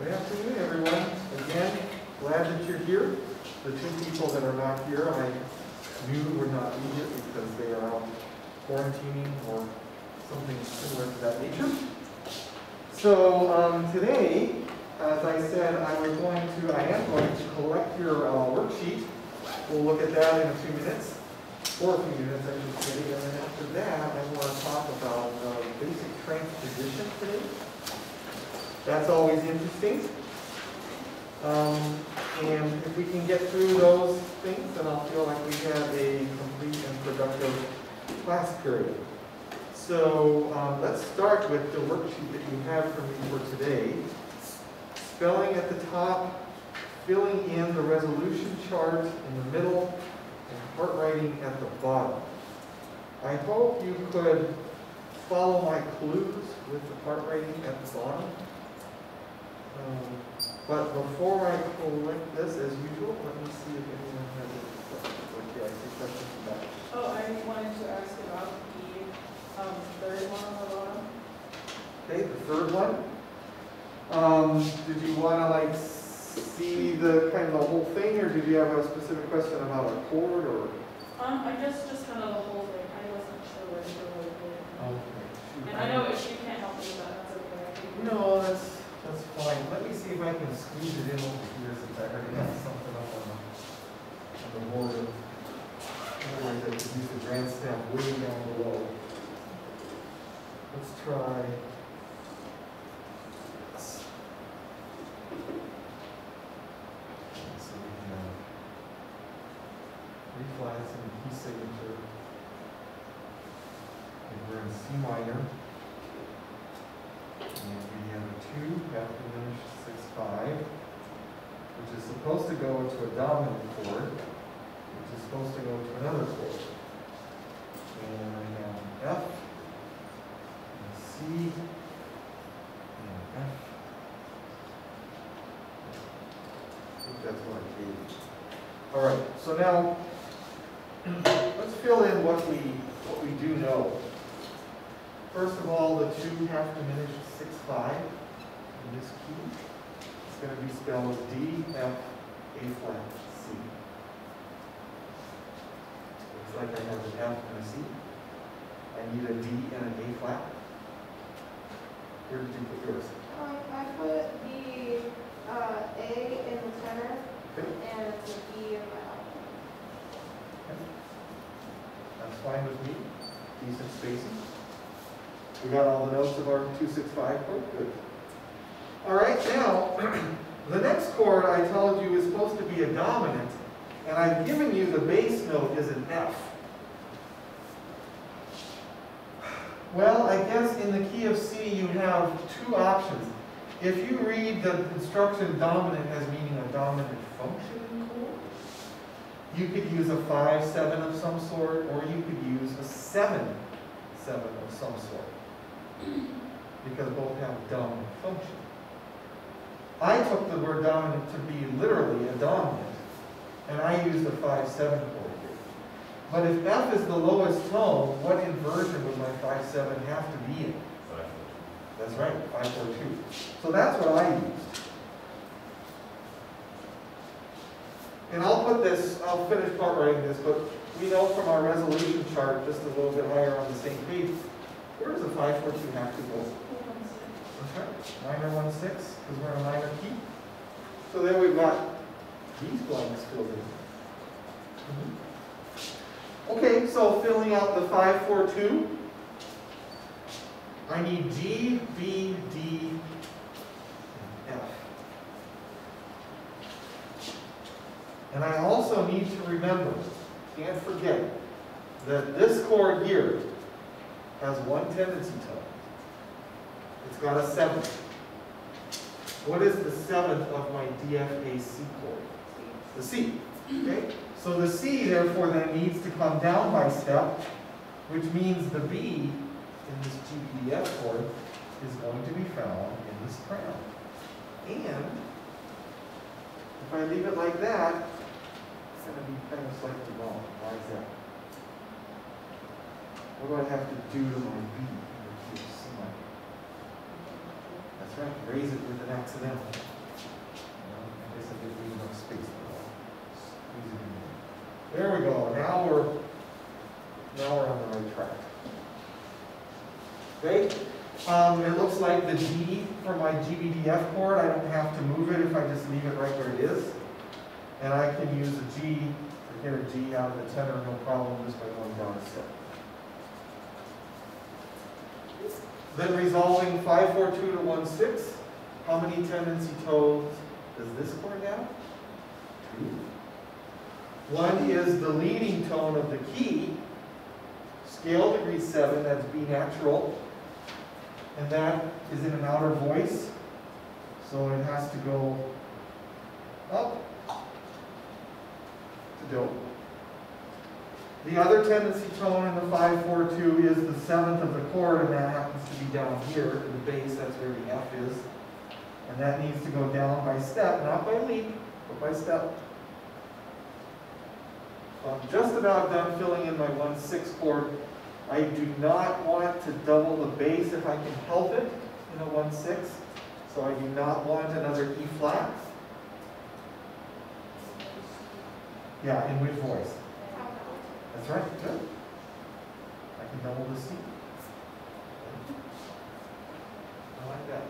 Good afternoon, everyone. Again, glad that you're here. The two people that are not here, I knew would not be here because they are out quarantining or something similar to that nature. So today, as I said, I am going to collect your worksheet. We'll look at that in a few minutes, or a few minutes, I should say. And then after that, I want to talk about basic transposition today. That's always interesting. And if we can get through those things, then I'll feel like we have a complete and productive class period. So let's start with the worksheet that you have for me for today. Spelling at the top, filling in the resolution chart in the middle, and part writing at the bottom. I hope you could follow my clues with the part writing at the bottom. But before I collect this, as usual, let me see if anyone has any questions. Okay, I see questions from that. Oh, I wanted to ask about the third one on the bottom. Okay, the third one. Did you want to like see the kind of the whole thing, or did you have a specific question about a chord, or? I guess just kind of the whole thing. I wasn't sure where to go with it. Okay. And I know if you can't help me with that, that's okay. No, that's fine. Let me see if I can squeeze it in over here since I already have something up on the board. Otherwise, I could use the grand stamp way down below. Let's try this. So we have 3 flats and a key signature. And we're in C minor. And we have a 2 half diminished 6/5, which is supposed to go into a dominant chord, which is supposed to go to another chord. And I have F, and C, and F. I think that's what I gave. All right, so now let's fill in what we do know. First of all, the 2 half diminished 6/5 in this key. It's going to be spelled D, F, A flat, C. Looks like I have an F and a C. I need a D and an A flat. Where did you put yours? I put the A in the center, Okay. and it's an E in my outline. Okay. That's fine with me. Decent spacing. We got all the notes of our 2-6-5 chord? Good. All right, now, the next chord I told you is supposed to be a dominant, and I've given you the bass note is an F. Well, I guess in the key of C you have 2 options. If you read the instruction dominant as meaning a dominant function chord, you could use a 5/7 of some sort, or you could use a 7/7 of some sort, because both have dominant function. I took the word dominant to be literally a dominant, and I used a 5/7 chord here. But if F is the lowest tone, what inversion would my 5/7 have to be in? That's right, 5/4/2. So that's what I used. And I'll finish part writing this, but we know from our resolution chart, just a little bit higher on the same page, where does a 5/4/2 have to go? Okay, minor 1/6, because we're in a minor key. So there we've got these blanks filled in. Okay, so filling out the 5/4/2, I need G, B, D, and F. And I also need to remember, can't forget, that this chord here has one tendency tone. It's got a 7th. What is the 7th of my DFAC chord? The C. Okay? So the C, therefore, then needs to come down by step, which means the B in this GEF chord is going to be found in this crown. And if I leave it like that, it's going to be kind of slightly wrong. Why is that? What do I have to do to my B in the key of C minor? That's That's right, raise it with an accidental. I guess I didn't leave enough space for that. Squeeze it in there. There we go, now we're on the right track. Okay, it looks like the G for my GBDF chord, I don't have to move it if I just leave it right where it is. And I can use a G, or get a G out of the tenor, no problem, just by going down a step. Then resolving 5/4/2 to 1/6, how many tendency tones does this chord have? 2. One is the leading tone of the key, scale degree 7, that's B natural, and that is in an outer voice, so it has to go up to do. The other tendency tone in the 5/4/2 is the 7th of the chord, and that happens to be down here in the bass, that's where the F is. And that needs to go down by step, not by leap, but by step. I'm just about done filling in my 1/6 chord. I do not want to double the bass if I can help it in a 1/6, so I do not want another E flat. Yeah, in which voice? That's right, good. I can double the C. I like that.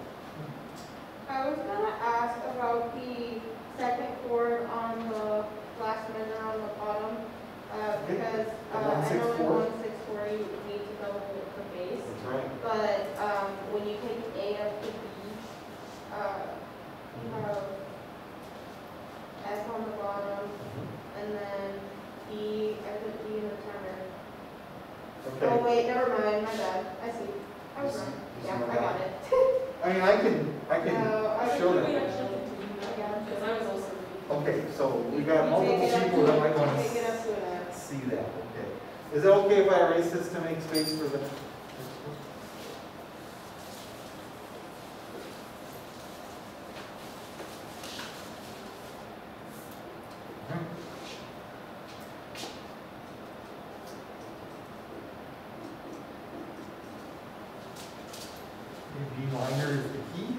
I was gonna ask about the second chord on the last minute on the bottom, because I know in 1/6/4 you need to double the bass, That's right. but when you take A up to B, you have F on the bottom, and then E, I put E in the tenor. Okay. Oh wait, never mind, my bad, I see. I was wrong. You see Yeah, what I got it. I mean, I can No, I show We that. actually continue that, because I was also reading. Okay, so we got multiple people that might want Take it to up to an F. see that, okay. Is it okay if I erase this to make space for the? B minor is the key.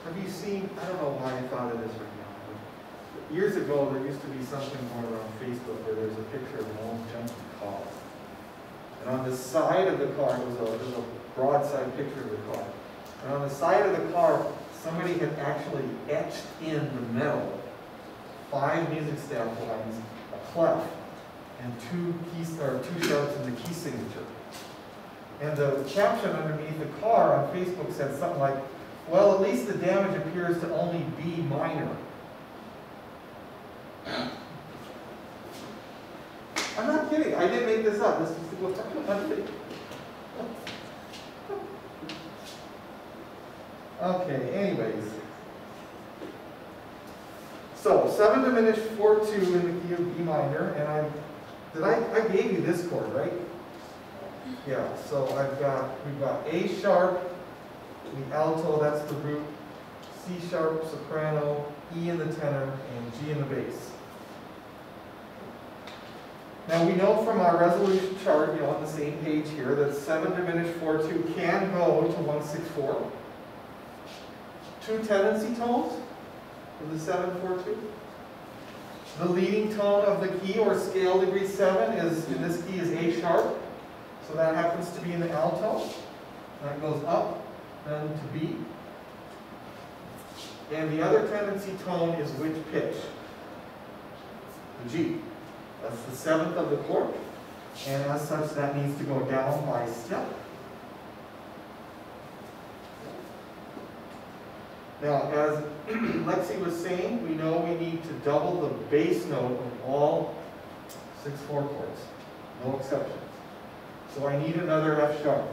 Have you seen, I don't know why I thought of this right now, but years ago there used to be something going around Facebook where there's a picture of an old junky car. And on the side of the car, it was a broadside picture of the car. And on the side of the car, somebody had actually etched in the metal 5 music staff lines, a clef, and 2 sharps in the key signature. And the caption underneath the car on Facebook said something like, well, at least the damage appears to only be minor. I'm not kidding. I didn't make this up. This is what's happening. Okay, anyways. So, 7 diminished 4/2 in the key of B minor, and I gave you this chord, right? Yeah, so we've got A sharp, the alto, that's the root, C sharp, soprano, E in the tenor, and G in the bass. Now we know from our resolution chart, on the same page here, that 7 diminished 4/2 can go to 1/6/4. 2 tendency tones for the 7/4/2. The leading tone of the key, or scale degree 7, is in this key is A sharp, so that happens to be in the alto. That goes up then to B. And the other tendency tone is which pitch? The G. That's the 7th of the chord, and as such that needs to go down by step. Now, as Lexi was saying, we know we need to double the bass note of all 6/4 chords, no exceptions. So I need another F sharp.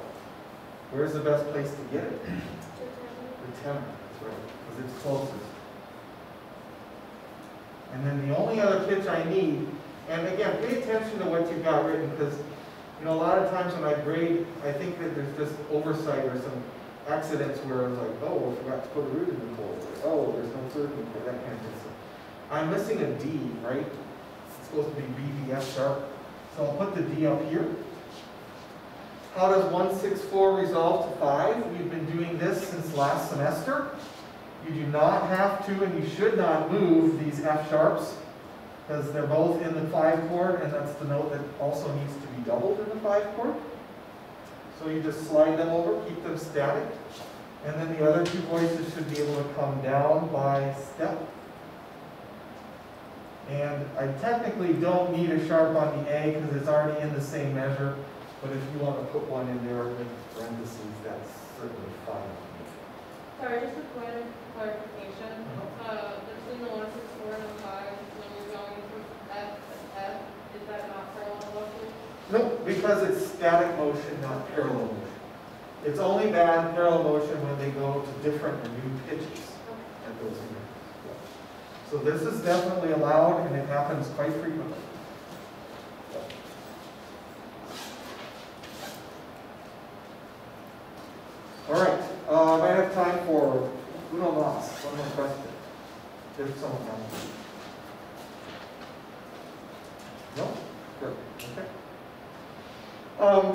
Where's the best place to get it? The tenor, that's right, because it's closest. And then the only other pitch I need, and again, pay attention to what you've got written, because a lot of times when I grade, I think that there's just oversight or some accidents where it's like, oh, I forgot to put a root in the chord. Oh, there's no third in the chord, that kind of thing. I'm missing a D, right? It's supposed to be B, B, F sharp. So I'll put the D up here. How does 164 resolve to 5? We've been doing this since last semester. You do not have to, and you should not move these F sharps, because they're both in the 5 chord, and that's the note that also needs to be doubled in the 5 chord. So you just slide them over, keep them static, and then the other two voices should be able to come down by step. And I technically don't need a sharp on the A because it's already in the same measure, but if you want to put one in there with parentheses, that's certainly fine. Sorry, just a point of clarification. Between the 164 and the 5, when you're going from F to F, is that not parallel motion? No, because it's static motion, not parallel motion. It's only bad parallel motion when they go to different or new pitches at those intervals. So this is definitely allowed, and it happens quite frequently. All right, I have time for uno más, one more question. There's someone else. No? Good, okay.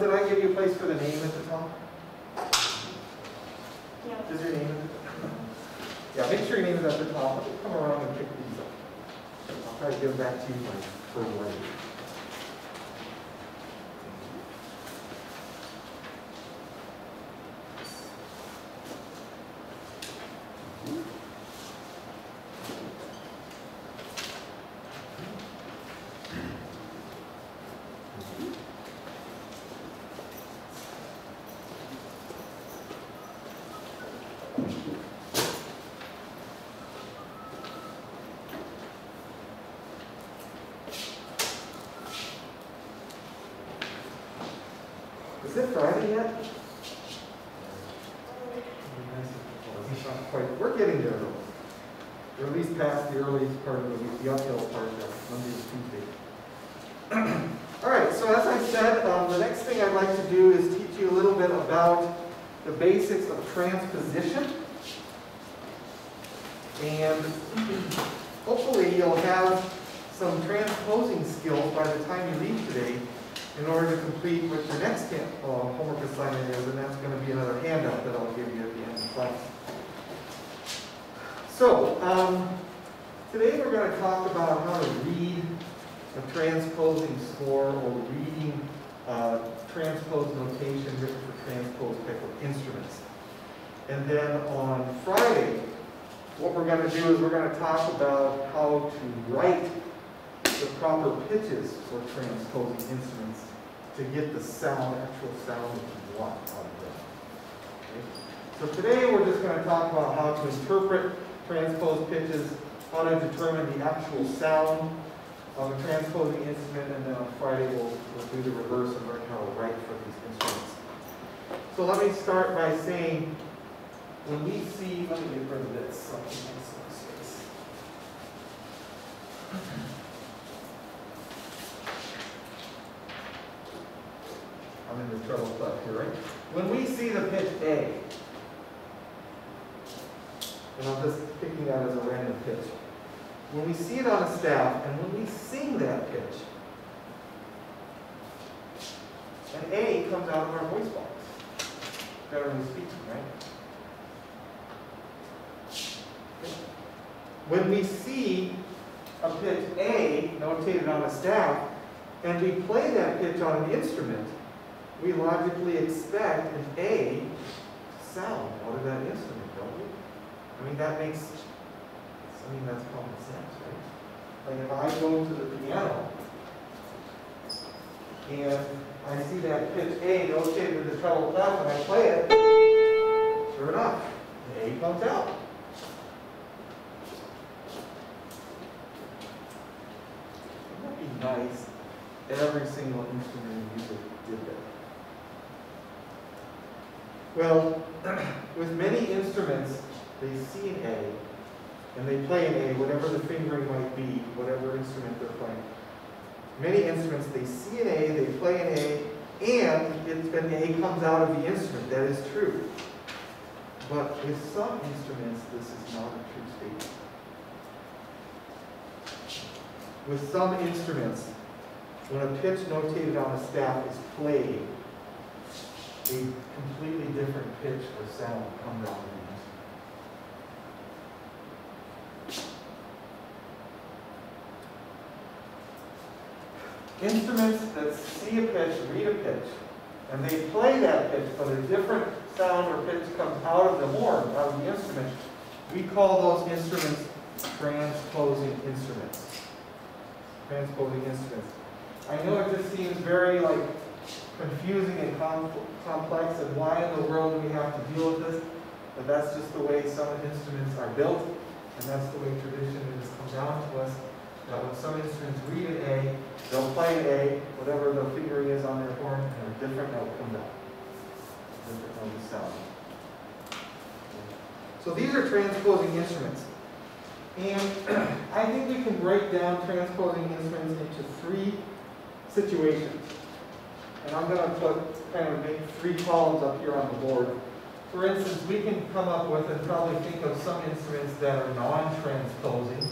Did I give you a place for the name at the top? Yeah. Is your name at the top? Yeah, make sure your name is at the top. Come around and pick these up. I'll try to give them back to you for later. Is it Friday yet? Not quite. We're getting there though. We're at least past the earliest part of the week, the uphill part of Monday and Tuesday. All right, so as I said, the next thing I'd like to do is teach you a little bit about the basics of transposition. And hopefully you'll have some transposing skills by the time you leave today in order to complete what your next homework assignment is, and that's going to be another handout that I'll give you at the end of class. So, today we're going to talk about how to read a transposing score or reading transpose notation written for transpose type of instruments. And then on Friday, what we're going to do is we're going to talk about how to write the proper pitches for transposing instruments to get the sound, actual sound that you want out of them. Okay? So today we're just going to talk about how to interpret transpose pitches, how to determine the actual sound of a transposing instrument, and then on Friday we'll do the reverse and learn how to write for these instruments. So let me start by saying, when we see, let me get rid of this, something makes some space. I'm in the treble clef here, right? When we see the pitch A, and I'm just picking that as a random pitch. When we see it on a staff, and when we sing that pitch, an A comes out of our voice box, generally speaking, right? Okay. When we see a pitch A notated on a staff, and we play that pitch on an instrument, we logically expect an A sound out of that instrument, don't we? I mean, that's common sense, right? Like if I go to the piano and I see that pitch A notated in the treble clef and I play it, sure enough, the A comes out. Wouldn't that be nice if every single instrument in music did that? Well, with many instruments, they see an A, and they play an A, whatever the fingering might be, whatever instrument they're playing. Many instruments, they see an A, they play an A, and an A comes out of the instrument. That is true. But with some instruments, this is not a true statement. With some instruments, when a pitch notated on a staff is played, a completely different pitch or sound comes out of the instrument. Instruments that see a pitch, read a pitch, and they play that pitch, but a different sound or pitch comes out of the horn, out of the instrument, we call those instruments transposing instruments. Transposing instruments. I know it just seems very confusing and complex, and why in the world do we have to deal with this? But that's just the way some instruments are built, and that's the way tradition has come down to us. That when some instruments read an A, they'll play an A, whatever the fingering is on their horn, and a different note comes out. Different note is sound. So these are transposing instruments. And I think we can break down transposing instruments into 3 situations. And I'm going to make 3 columns up here on the board. For instance, we can come up with and probably think of some instruments that are non-transposing.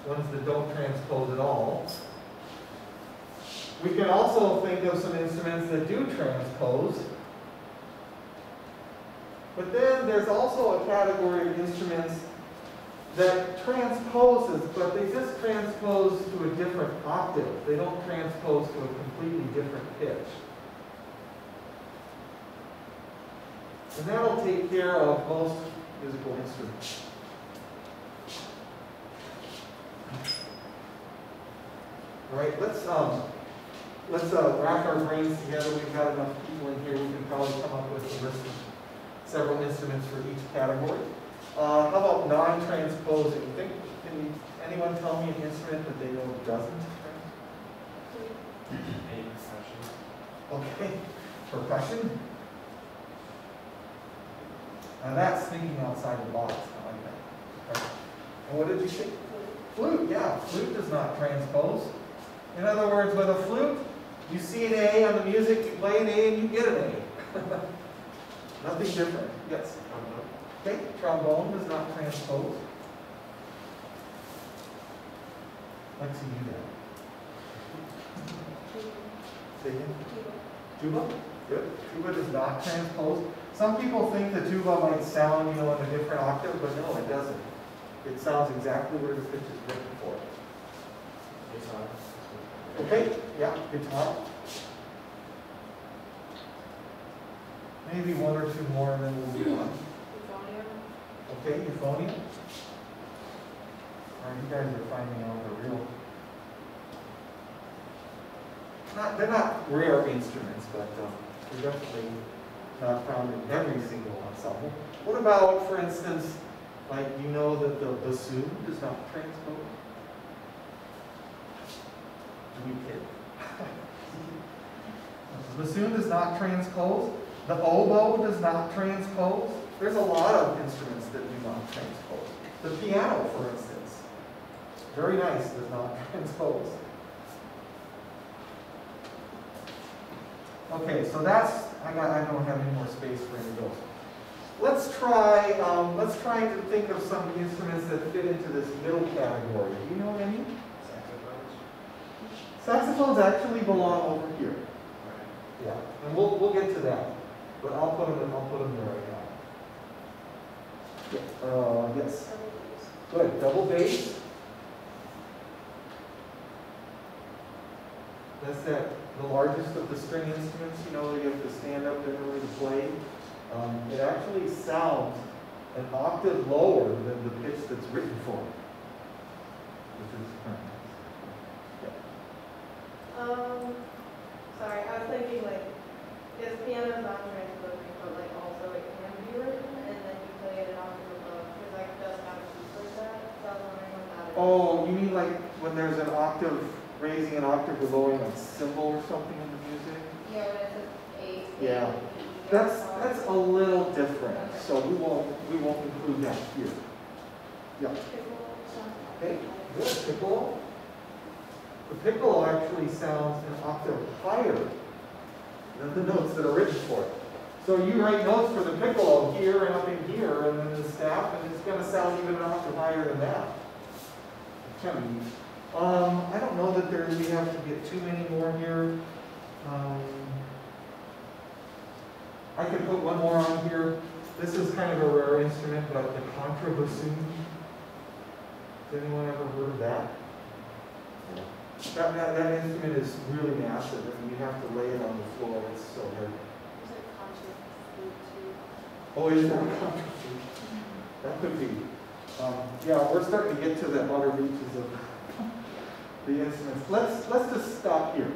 Ones that don't transpose at all. We can also think of some instruments that do transpose. But then there's also a category of instruments that transposes, but they just transpose to a different octave. They don't transpose to a completely different pitch. And that'll take care of most musical instruments. All right, let's wrap our brains together. We've got enough people in here. We can probably come up with a list of several instruments for each category. How about non-transposing? Can anyone tell me an instrument that they know doesn't transpose? Okay, percussion. Now that's thinking outside the box. I like that. Okay. And what did you say? Flute, yeah. Flute does not transpose. In other words, with a flute, you see an A on the music, you play an A and you get an A. Nothing different. Yes? Okay, trombone does not transpose. Lexi, you know. Say again? Tuba? Good. Tuba does not transpose. Some people think the tuba might sound, in a different octave, but no, it doesn't. It sounds exactly where the pitch is written for. Okay, yeah, guitar. Maybe 1 or 2 more and then we'll move on. Okay, euphonium. All right, you guys are finding out the real. They're not rare instruments, but they're definitely not found in every single ensemble. What about, for instance, that the bassoon does not transpose? You kid. The bassoon does not transpose. The oboe does not transpose. There's a lot of instruments that do not transpose. The piano, for instance, very nice, does not transpose. Okay, so I don't have any more space for any of those. Let's try to think of some instruments that fit into this middle category. Do you know any? Saxophones actually belong over here. Yeah, and we'll get to that. But I'll put them there right now. Yes. Good. Double bass. That's the largest of the string instruments. You have to stand up in order to play. It actually sounds an octave lower than the pitch that's written for it. Sorry, I was thinking because piano is not transposing, but also it can be written, and then you play it an octave above, because I just have a piece like that, so I was wondering what that is. Oh, you mean when there's an octave, raising an octave or lowering a cymbal or something in the music? Yeah, when it says A. Yeah. That's a little different, okay. So we won't include that here. Yeah. Okay, good. Piccolo. The piccolo actually sounds an octave higher than the notes that are written for it. So you write notes for the piccolo here and up in here, and then the staff, and it's going to sound even an octave higher than that. It's kind of neat. I don't know that we have to get too many more here. I could put one more on here. This is kind of a rare instrument, but the contrabassoon. Has anyone ever heard of that? That instrument is really massive, and you have to lay it on the floor. It's so heavy. Is it conscious food too? Oh, is that contrabassoon? That could be. Yeah, we're starting to get to the outer reaches of the instruments. Let's just stop here.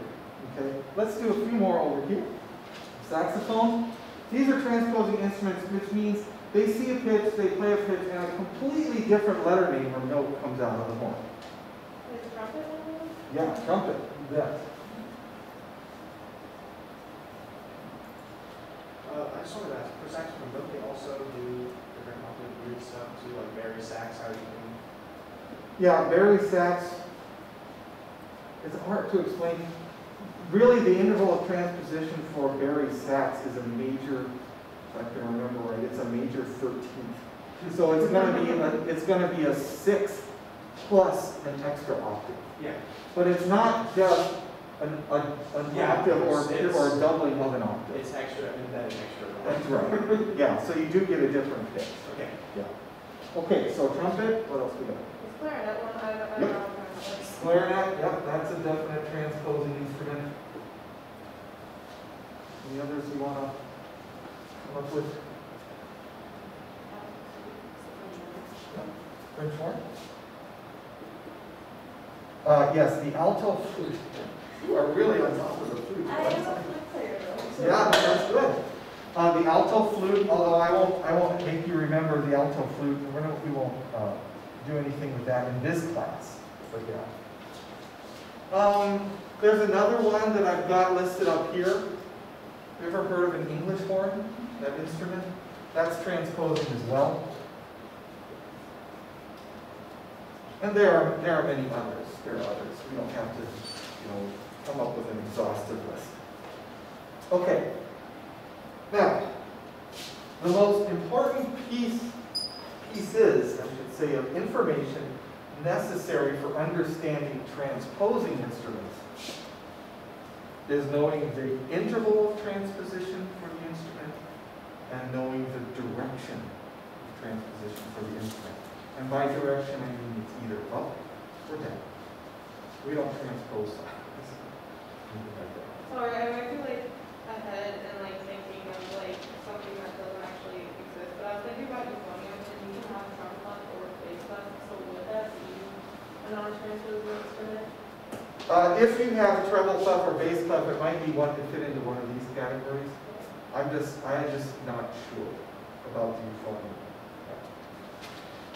Okay. Let's do a few more over here. Saxophone. These are transposing instruments, which means they see a pitch, they play a pitch, and a completely different letter name or note comes out of the horn. Is trumpet one of them? Yeah, trumpet. Yes. I just wanted to ask, for saxophone, don't they also do different weird stuff too, like Barry sax, how you can... Yeah, Barry sax. It's hard to explain. Really, the interval of transposition for Barry sax is a major, if I can remember right, it's a major 13th. So it's going to be a sixth plus an extra octave. Yeah. But it's not just an octave or a doubling of an octave. It's extra, and that is extra. That's right. Yeah, so you do get a different pitch. Okay. Yeah. Okay, so trumpet, what else we got? Is clarinet one? I don't Yep. know. Clarinet, yep, that's a definite transposing instrument. Any others you want to come up with? French horn? Yes, the alto flute. You are really on top of the flute. I am a flute player though. so- Yeah, that's good. The alto flute, although I won't make you remember the alto flute. We won't do anything with that in this class. But yeah. There's another one that I've got listed up here. You ever heard of an English horn? That instrument? That's transposing as well. And there are many others. There are others. We don't have to, come up with an exhaustive list. Okay. Now, the most important pieces, I should say, of information necessary for understanding transposing instruments is knowing the interval of transposition for the instrument and knowing the direction of transposition for the instrument. And by direction, I mean it's either up or down. We don't transpose sides. Sorry, I might be ahead and thinking of something that doesn't actually exist. But I was thinking about euphonium, and you can have trump clef or bass clef. So would that be a non-transposable instrument? If you have a treble clef or bass clef, it might be one to fit into one of these categories. I'm just not sure about the euphonium.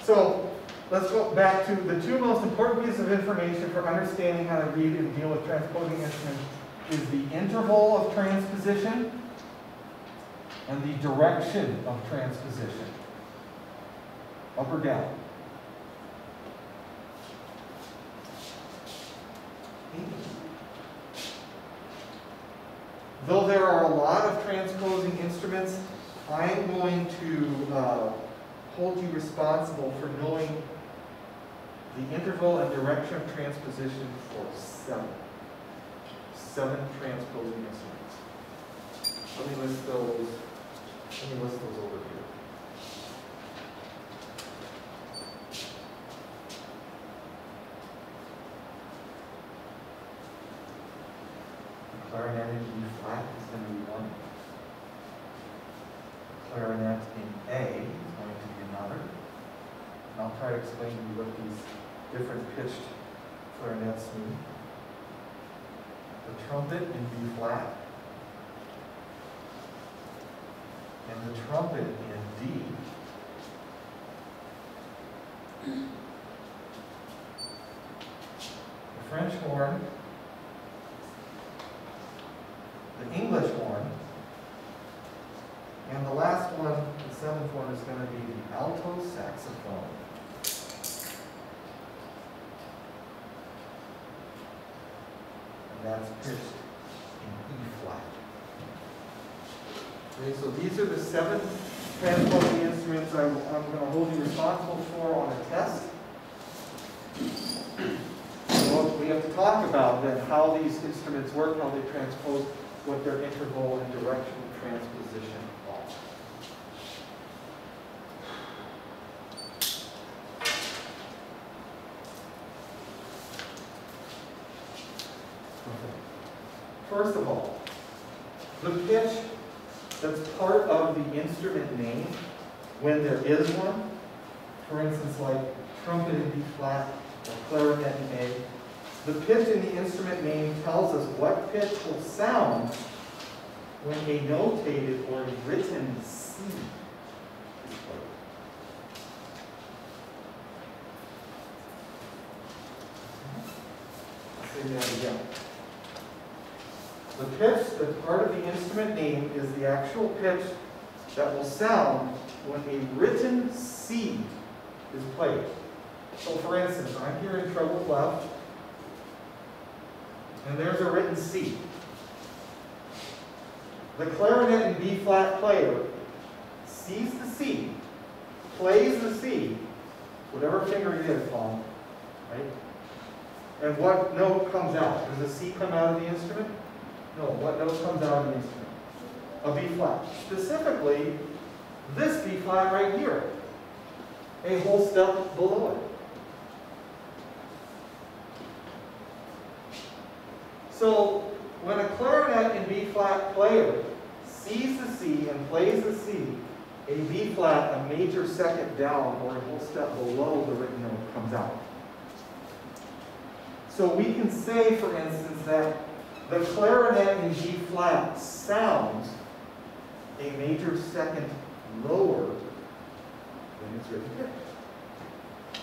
So let's go back to the two most important pieces of information for understanding how to read and deal with transposing instruments is the interval of transposition and the direction of transposition. Up or down. Though there are a lot of transposing instruments, I'm going to hold you responsible for knowing the interval and direction of transposition for seven transposing instruments. Let me list those over here. Clarinet in E flat is going to be one. Clarinet in A is going to be another. And I'll try to explain to you what these different pitched clarinets mean. The trumpet in B flat. And the trumpet in D. The French horn. The English horn, and the last one, the seventh one, is going to be the alto saxophone. And that's pitched in E flat. Okay, so these are the seven transposing instruments I'm going to hold you responsible for on a test. So we have to talk about then how these instruments work, how they transpose, what their interval and direction of transposition are. Okay. First of all, the pitch that's part of the instrument name, when there is one, for instance, like trumpet in B flat or clarinet in A, the pitch in the instrument name tells us what pitch will sound when a notated or written C is played. Let's say that again. The pitch that's part of the instrument name is the actual pitch that will sound when a written C is played. So for instance, I'm here in treble clef, and there's a written C. The clarinet in B flat player sees the C, plays the C, whatever finger it is on, right? And what note comes out? Does the C come out of the instrument? No, what note comes out of the instrument? A B flat. Specifically, this B flat right here, a whole step below it. So, when a clarinet in B flat player sees the C and plays the C, a B flat, a major second down or a whole step below the written note comes out. So we can say, for instance, that the clarinet in G flat sounds a major second lower than its written pitch.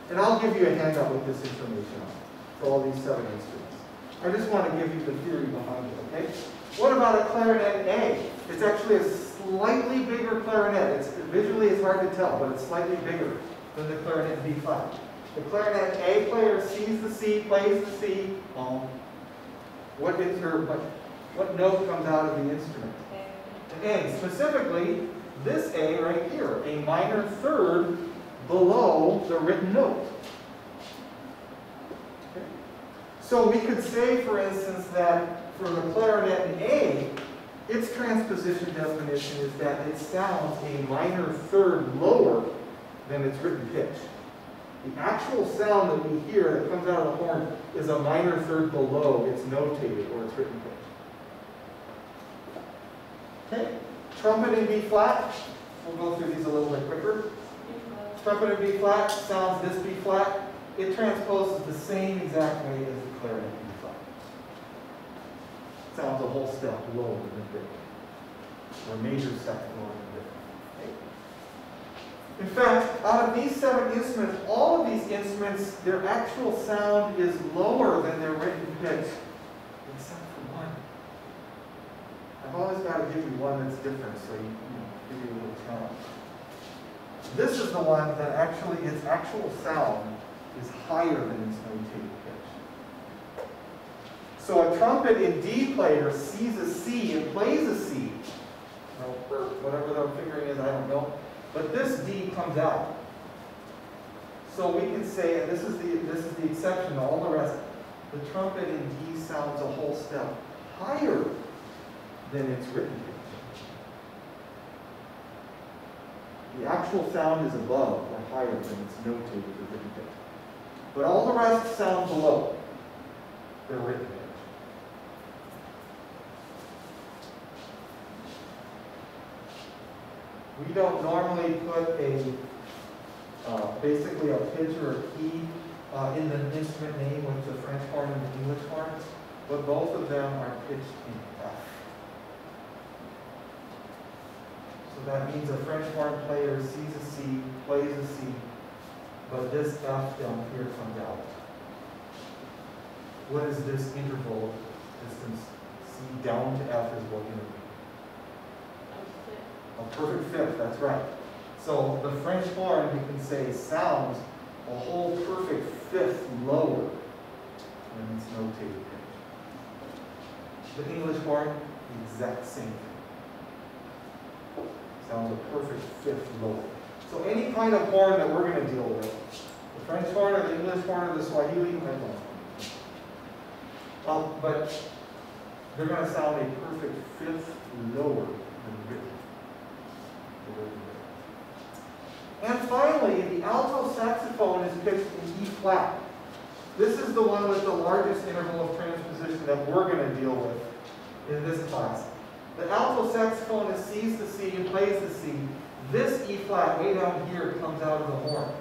And I'll give you a handout with this information on for all these 7 instruments. I just want to give you the theory behind it, okay? What about a clarinet A? It's actually a slightly bigger clarinet. Visually it's hard to tell, but it's slightly bigger than the clarinet B flat. The clarinet A player sees the C, plays the C. What note comes out of the instrument? An A. Specifically, this A right here, a minor third below the written note. Okay. So we could say, for instance, that for the clarinet in A, its transposition definition is that it sounds a minor third lower than its written pitch. The actual sound that we hear that comes out of the horn is a minor third below its notated or its written pitch. Okay, trumpet in B flat. We'll go through these a little bit quicker. Trumpet in B flat sounds this B flat. It transposes the same exact way as the clarinet in B flat. Sounds a whole step lower than the written, or a major second lower than the written. In fact, out of these 7 instruments, all of these instruments, their actual sound is lower than their written pitch, except for one. I've always got to give you one that's different, so give you a little challenge. This is the one that actually, its actual sound is higher than its notated pitch. So a trumpet in D player sees a C and plays a C. Or whatever the fingering is, I don't know. But this D comes out. So we can say, and this is the exception to all the rest, the trumpet in D sounds a whole step higher than its written pitch. The actual sound is above or higher than its notated or written pitch. But all the rest sound below their written pitch. We don't normally put basically a pitch or a key in the instrument name with the French horn and the English horn, but both of them are pitched in F. So that means a French horn player sees a C, plays a C, but this F down here comes out. What is this interval distance? C down to F is what interval? A perfect fifth, that's right. So the French horn, we can say, sounds a whole perfect fifth lower than its notated pitch. The English horn, the exact same thing. Sounds a perfect fifth lower. So any kind of horn that we're going to deal with, the French horn or the English horn or the Swahili, I don't know. But they're going to sound a perfect fifth lower than written. And finally, the alto saxophone is pitched in E flat. This is the one with the largest interval of transposition that we're going to deal with in this class. The alto saxophone is C's to C and plays the C. This E flat way down here comes out of the horn.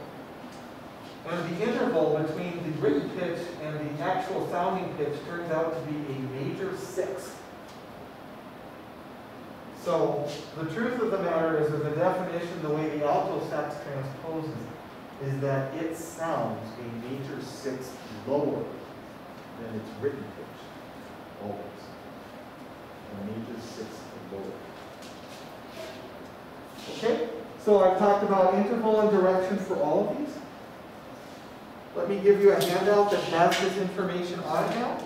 And the interval between the written pitch and the actual sounding pitch turns out to be a major 6. So the truth of the matter is that the definition, the way the alto sax transposes, is that it sounds a major 6 lower than its written pitch, always. A major 6 lower. Okay, so I've talked about interval and direction for all of these. Let me give you a handout that has this information on it now.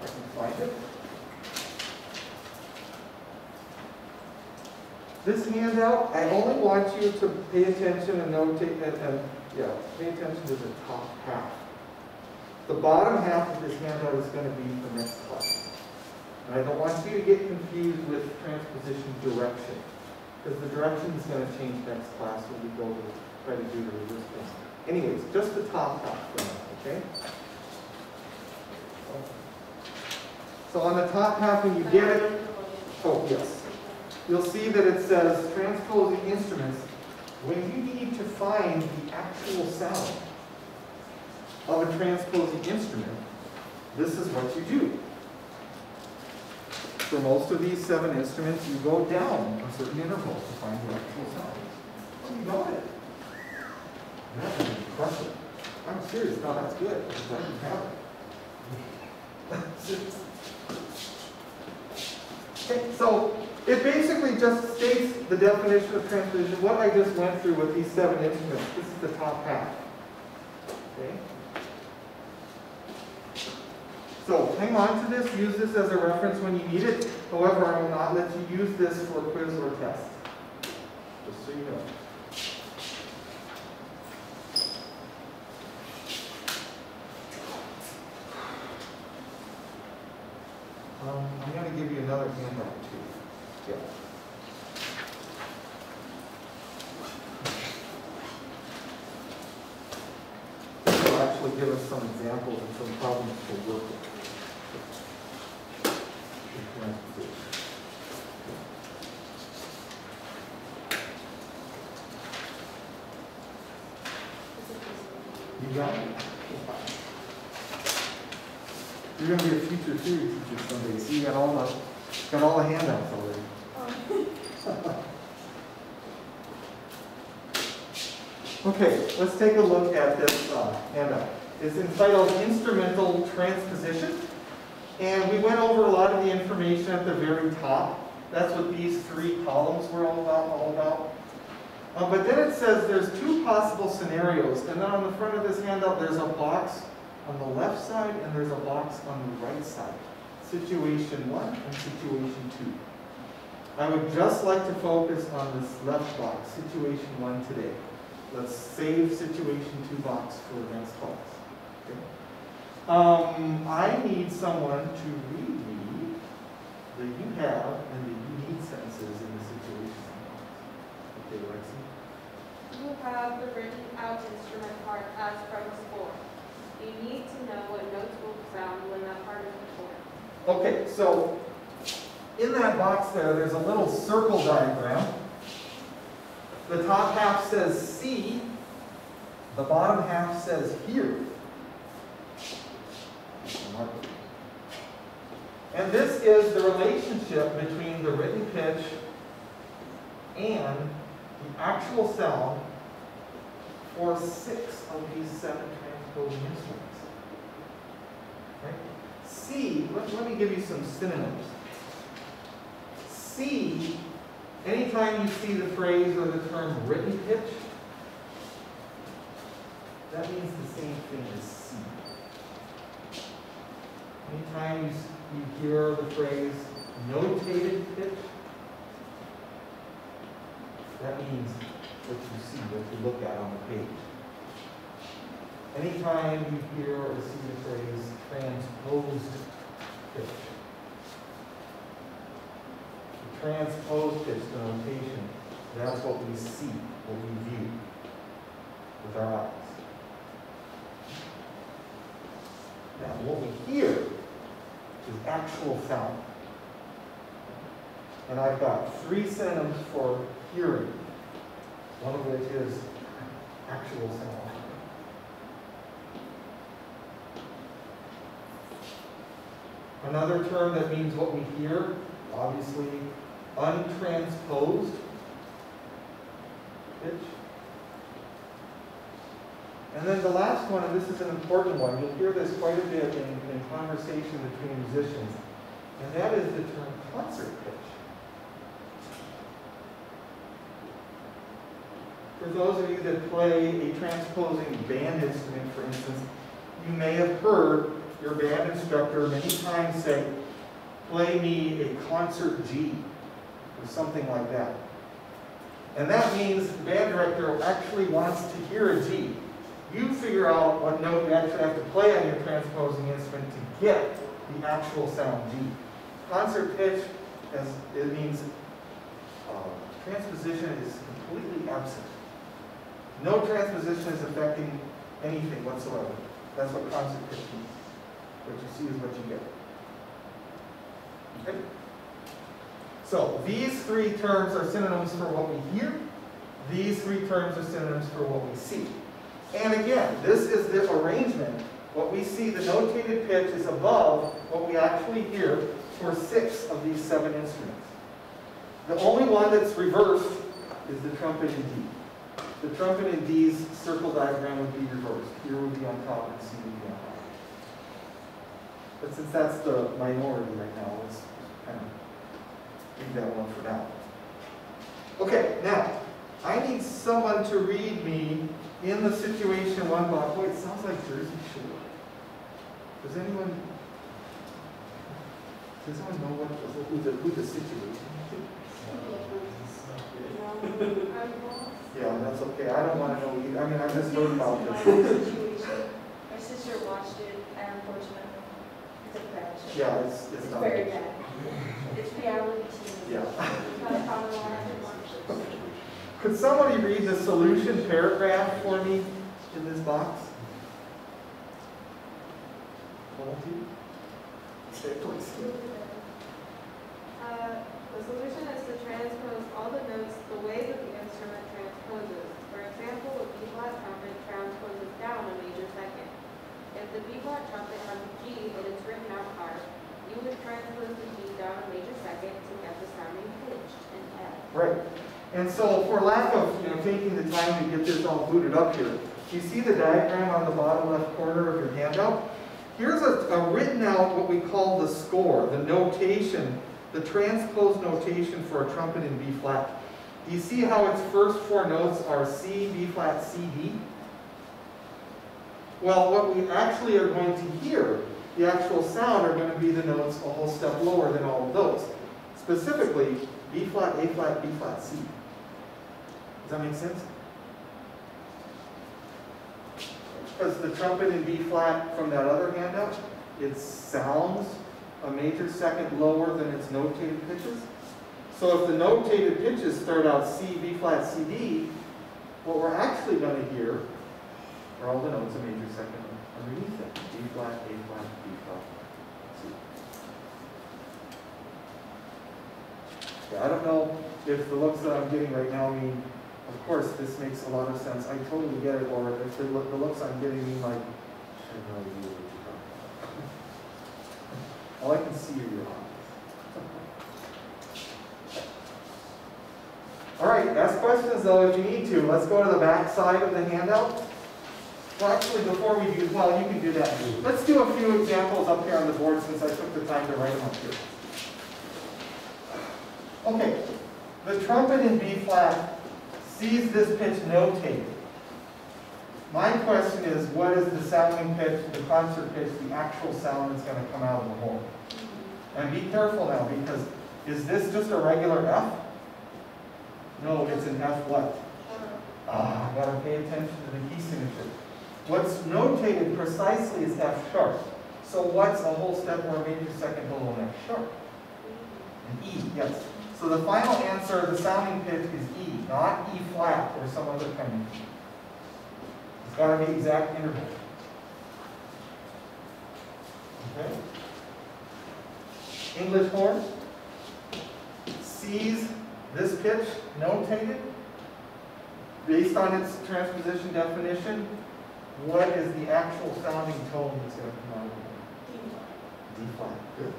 If I can find it. This handout, I only want you to pay attention and notate, pay attention to the top half. The bottom half of this handout is going to be for next class. And I don't want you to get confused with transposition direction, because the direction is going to change next class when we go to try to do the reverse thing. Anyways, just the top half for now, okay? So on the top half, when you get it, oh yes. You'll see that it says transposing instruments. When you need to find the actual sound of a transposing instrument, this is what you do. For most of these 7 instruments, you go down a certain interval to find the actual sound. Oh, you got it. That's impressive. I'm serious. No, that's good, because I didn't have it. Okay, so it basically just states the definition of transposition, what I just went through with these 7 instruments. This is the top half. Okay? So hang on to this, use this as a reference when you need it. However, I will not let you use this for a quiz or test. Just so you know. I'm going to give you another handout too. Yeah. This will actually give us some examples and some problems to work with. You got it? You're going to be a future theory teacher someday. See, you got all the handouts already. Okay, let's take a look at this handout. It's entitled Instrumental Transposition. And we went over a lot of the information at the very top. That's what these 3 columns were all about. But then it says there's 2 possible scenarios. And then on the front of this handout, there's a box on the left side and there's a box on the right side. Situation 1 and situation 2. I would just like to focus on this left box, situation 1 today. Let's save situation 2 box for the next class. Okay. I need someone to read me the you have and the you need sentences in the situation box. Okay, Lexi? You have the written out instrument part as premise 4. You need to know what notes will sound when that part is performed. Okay, so in that box there's a little circle diagram. The top half says C, the bottom half says here. And this is the relationship between the written pitch and the actual sound for 6 of these 7 transposing instruments. Right? C, let me give you some synonyms. C, anytime you see the phrase or the term written pitch, that means the same thing as C. Anytime you hear the phrase notated pitch, that means what you see, what you look at on the page. anytime you hear or see the phrase transposed pitch. The transposed pitch, the notation, that's what we see, what we view with our eyes. Now, what we hear is actual sound. And I've got 3 synonyms for hearing, one of which is actual sound. Another term that means what we hear, obviously, untransposed pitch. And then the last one, and this is an important one, you'll hear this quite a bit in conversation between musicians, and that is the term concert pitch. For those of you that play a transposing band instrument, for instance, you may have heard your band instructor many times say, play me a concert G, or something like that. And that means the band director actually wants to hear a G. You figure out what note you actually have to play on your transposing instrument to get the actual sound G. Concert pitch, it means transposition is completely absent. No transposition is affecting anything whatsoever. That's what concert pitch means. What you see is what you get. Okay? So these 3 terms are synonyms for what we hear. These 3 terms are synonyms for what we see. And again, this is the arrangement. What we see, the notated pitch is above what we actually hear for 6 of these 7 instruments. The only one that's reversed is the trumpet in D. The trumpet in D's circle diagram would be reversed. Here would be on top and C would be on top. But since that's the minority right now, let's kind of leave that one for now. Okay, now, I need someone to read me in the situation 1 block. Boy, it sounds like Jersey Shore. Does anyone know who the situation is? Yeah, that's okay. I don't want to know either. I mean, I just heard about this. My sister watched it, and unfortunately, it's a bad show. Yeah, it's It's not. very bad. It's reality TV. Yeah. Could somebody read the solution paragraph for me in this box? One of you? Say it, please. The solution is to transpose all the notes the way that the instrument transposes. For example, a B-flat trumpet transposes down a major second. If the B-flat trumpet has a G and it's written out hard, you would transpose the G down a major second to get the sounding pitched in F. Right. And so, for lack of taking the time to get this all booted up here, you see the diagram on the bottom left corner of your handout? Here's a written out what we call the score, the notation, the transposed notation for a trumpet in B flat. Do you see how its first 4 notes are C, B flat, C, D? Well, what we actually are going to hear, the actual sound, are going to be the notes a whole step lower than all of those. Specifically, B flat, A flat, B flat, C. Does that make sense? Because the trumpet in B flat from that other handout, it sounds a major second lower than its notated pitches. So if the notated pitches start out C, B flat, C, D, what we're actually going to hear are all the notes a major second underneath it. B flat, A flat, B flat, C. Yeah, I don't know if the looks that I'm getting right now mean, of course, this makes a lot of sense. I totally get it, or if the looks I'm getting mean like, I have no idea what you're talking about. All I can see are your eyes. All right, ask questions though if you need to. Let's go to the back side of the handout. Well, actually, before we do, well, you can do that. Let's do a few examples up here on the board since I took the time to write them up here. Okay, the trumpet in B flat sees this pitch notated. My question is, what is the sounding pitch, the concert pitch, the actual sound that's going to come out of the horn? And be careful now, because is this just a regular F? No, it's an F what? I gotta pay attention to the key signature. What's notated precisely is F sharp. So what's a whole step or a major second below an F sharp? An E, yes. So the final answer, the sounding pitch is E, not E flat or some other kind of key. It's got to be exact interval. Okay? English horn sees this pitch notated based on its transposition definition. What is the actual sounding tone that's going to come out of it? D flat. Good.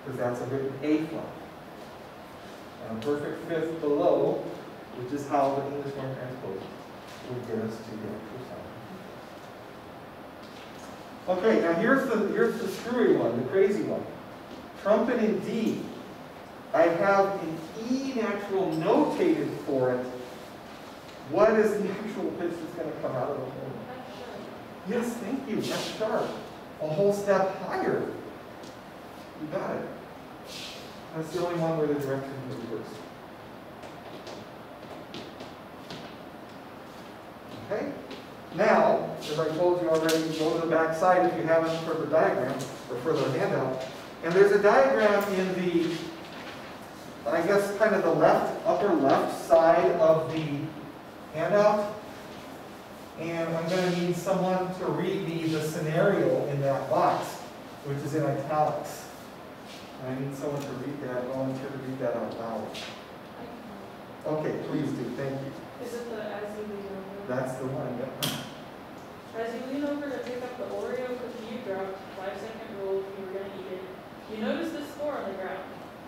Because that's a written A flat. And a perfect fifth below, which is how the English horn transposes, would get us to the actual sound. Okay, now here's the screwy one, the crazy one. Trumpet in D. I have an E natural notated for it. What is the actual pitch that's going to come out of the horn? Yes, thank you, F sharp. A whole step higher. You got it. That's the only one where the direction is reversed. Okay? Now, as I told you already, go to the back side if you haven't for the diagram, or for the handout. And there's a diagram in the, I guess, kind of the upper left side of the handout. And I'm going to need someone to read me the scenario in that box, which is in italics. And I need someone to read that, volunteer to read that out loud. Okay, please do, thank you. Is it the as you lean over? That's the one, yep. As you lean over to pick up the Oreo cookie you dropped, 5-second rule, you were going to eat it. You notice the spore on the ground.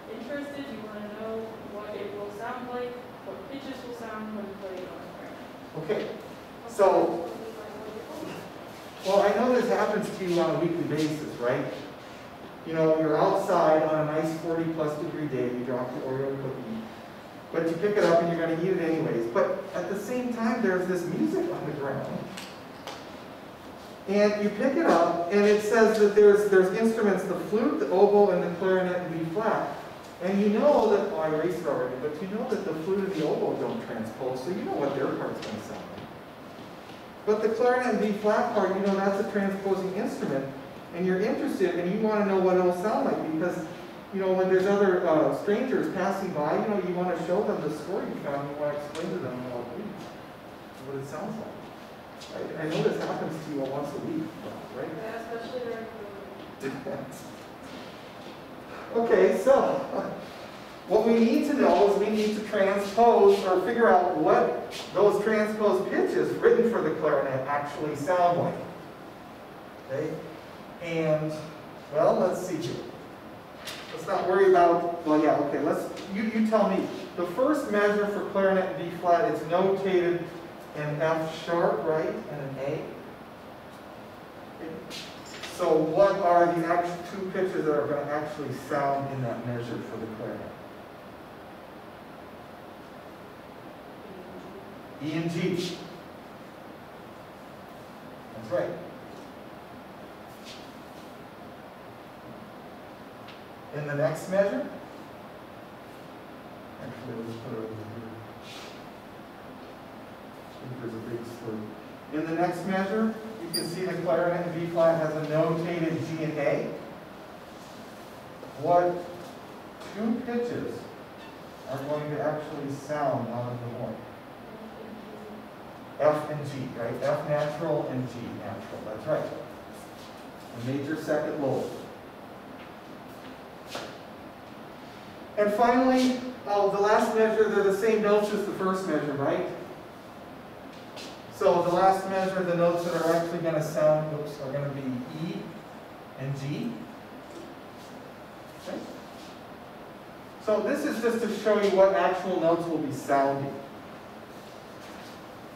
Interested, you want to know what it will sound like, what pitches will sound when played on the ground. Okay, so, well, I know this happens to you on a weekly basis, right? You know, you're outside on a nice 40+ degree day, you drop the Oreo cookie, but you pick it up and you're going to eat it anyways. But at the same time, there's this music on the ground. And you pick it up, and it says that there's instruments, the flute, the oboe, and the clarinet and B flat. And you know that, well, I erased it already, but you know that the flute and the oboe don't transpose, so you know what their part's going to sound like. But the clarinet and B flat part, you know that's a transposing instrument, and you're interested, and you want to know what it'll sound like, because, you know, when there's other strangers passing by, you know, you want to show them the score you found, you want to explain to them what it sounds like. I know this happens to you once a week, right? Yeah, especially during COVID. Okay, so what we need to know is we need to transpose or figure out what those transposed pitches written for the clarinet actually sound like. Okay? And, well, let's see here. Let's not worry about, well, yeah, okay, you tell me. The first measure for clarinet and B flat, it's notated in F sharp, right, and an A. Okay. So what are the actual two pitches that are going to actually sound in that measure for the clarinet? E and G. That's right. In the next measure, actually, let's put it over here. I think there's a big slur. In the next measure, you can see the clarinet in B flat has a notated G and A. What two pitches are going to actually sound out of the horn? F and G, right? F natural and G natural, that's right. A major second lobe. And finally, the last measure, they're the same notes as the first measure, right? So the last measure, the notes that are actually going to sound, are going to be E and G. Okay. So this is just to show you what actual notes will be sounding.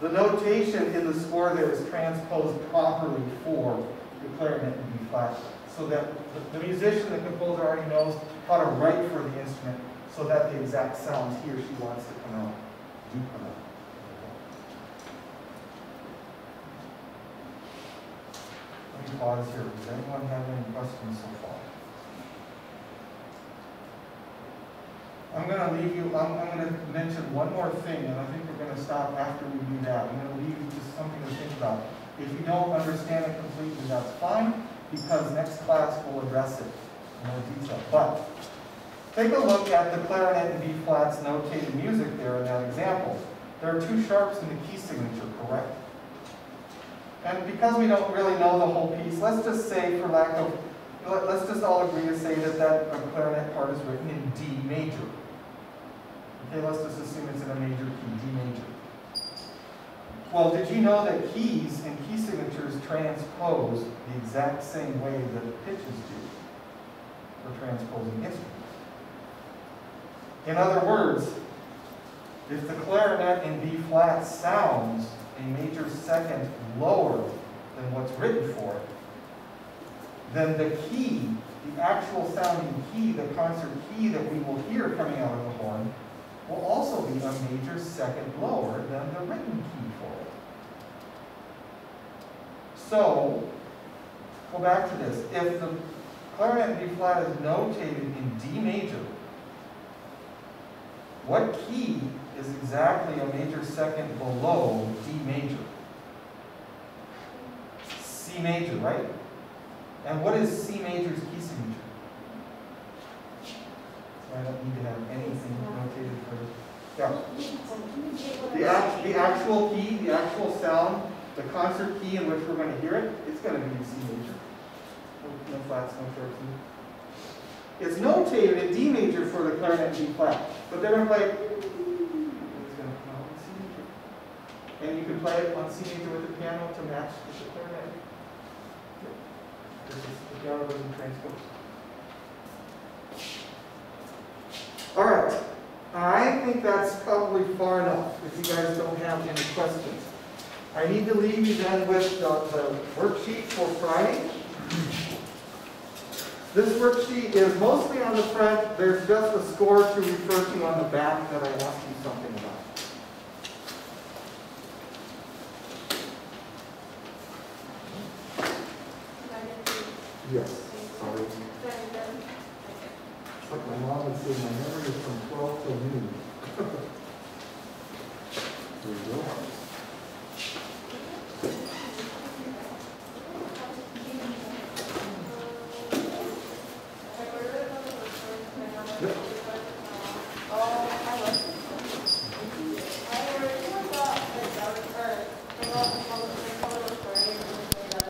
The notation in the score there is transposed properly for the clarinet and B flat, so that the musician, the composer, already knows how to write for the instrument so that the exact sounds he or she wants to come out do come out. Let me pause here. Does anyone have any questions so far? I'm going to leave you, I'm going to mention one more thing, and I think we're we're going to stop after we do that. I'm going to leave you just something to think about. If you don't understand it completely, that's fine, because next class will address it in more detail. But take a look at the clarinet and B flats notated music there in that example. There are two sharps in the key signature, correct? And because we don't really know the whole piece, let's just say, for lack of, let's just all agree to say that that clarinet part is written in D major. Okay, let's just assume it's in a major key, D major. Well, did you know that keys and key signatures transpose the exact same way that pitches do for transposing instruments? In other words, if the clarinet in B flat sounds a major second lower than what's written for it, then the key, the actual sounding key, the concert key that we will hear coming out of the horn, will also be a major second lower than the written key for it. So, go back to this. If the clarinet in B flat is notated in D major, what key is exactly a major second below D major? C major, right? And what is C major's key signature? So I don't need to have anything notated for this. Yeah. The actual key, the actual sound, the concert key in which we're going to hear it, it's going to be in C major. No flats, no sharps. It's notated in D major for the clarinet in B flat, but they're going to play it. It's going to come out in C major. And you can play it on C major with the piano to match with the clarinet. The piano doesn't transpose. All right. I think that's probably far enough if you guys don't have any questions. I need to leave you then with the worksheet for Friday. This worksheet is mostly on the front. There's just a score to refer to on the back that I asked you something about. Yes, sorry. It's like my mom would say, my memory is from 12 till noon. There you go.